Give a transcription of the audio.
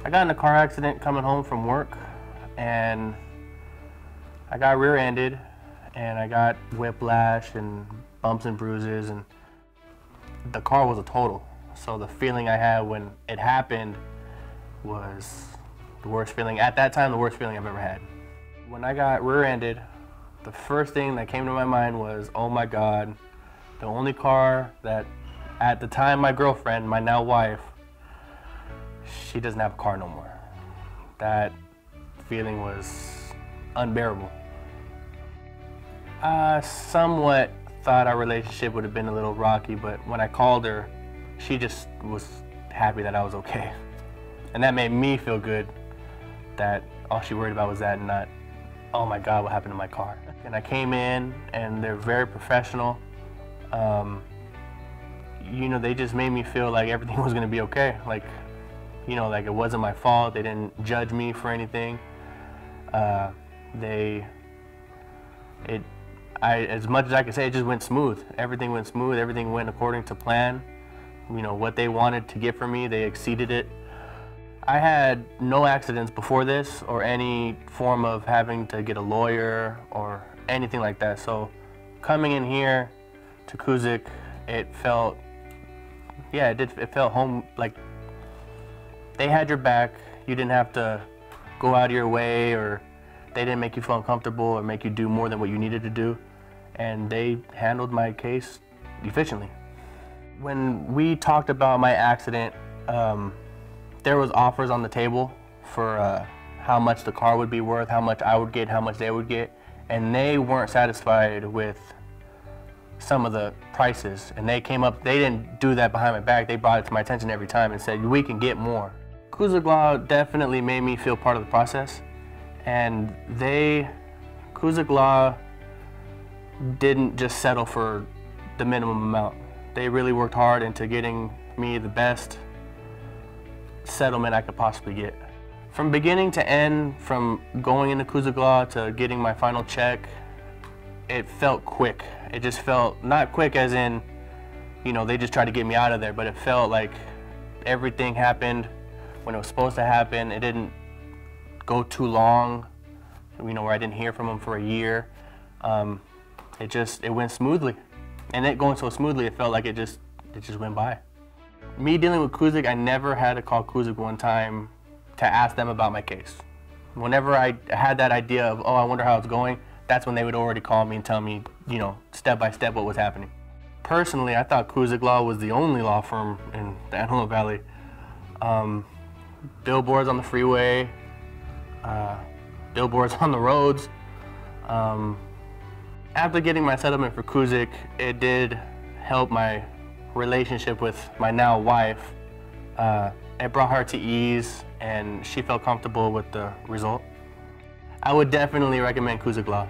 I got in a car accident coming home from work, and I got rear-ended, and I got whiplash and bumps and bruises, and the car was a total. So the feeling I had when it happened was the worst feeling, at that time, the worst feeling I've ever had. When I got rear-ended, the first thing that came to my mind was, oh my God, the only car that, at the time, my girlfriend, my now wife, she doesn't have a car no more. That feeling was unbearable. I somewhat thought our relationship would have been a little rocky, but when I called her, she just was happy that I was okay. And that made me feel good that all she worried about was that and not, oh my God, what happened to my car? And I came in and they're very professional. You know, they just made me feel like everything was gonna be okay. Like, you know, like it wasn't my fault. They didn't judge me for anything. As much as I could say, it just went smooth. Everything went smooth, everything went according to plan. You know, what they wanted to get from me, they exceeded it. I had no accidents before this or any form of having to get a lawyer or anything like that. So coming in here to Cusick, it felt, yeah, it felt home, like they had your back. You didn't have to go out of your way, or they didn't make you feel uncomfortable or make you do more than what you needed to do. And they handled my case efficiently. When we talked about my accident, there was offers on the table for how much the car would be worth, how much I would get, how much they would get, and they weren't satisfied with some of the prices. And they came up, they didn't do that behind my back, they brought it to my attention every time and said, we can get more. Cusick Law definitely made me feel part of the process, and Cusick Law didn't just settle for the minimum amount. They really worked hard into getting me the best settlement I could possibly get. From beginning to end, from going into Cusick Law to getting my final check, it felt quick. It just felt, not quick as in, you know, they just tried to get me out of there, but it felt like everything happened when it was supposed to happen. It didn't go too long, you know, where I didn't hear from them for a year. It went smoothly. And it going so smoothly, it felt like it just went by. Me dealing with Cusick, I never had to call Cusick one time to ask them about my case. Whenever I had that idea of, oh, I wonder how it's going, that's when they would already call me and tell me, you know, step by step what was happening. Personally, I thought Cusick Law was the only law firm in the Antelope Valley. Billboards on the freeway, billboards on the roads. After getting my settlement for Cusick, it did help my relationship with my now wife. It brought her to ease, and she felt comfortable with the result. I would definitely recommend Cusick Law.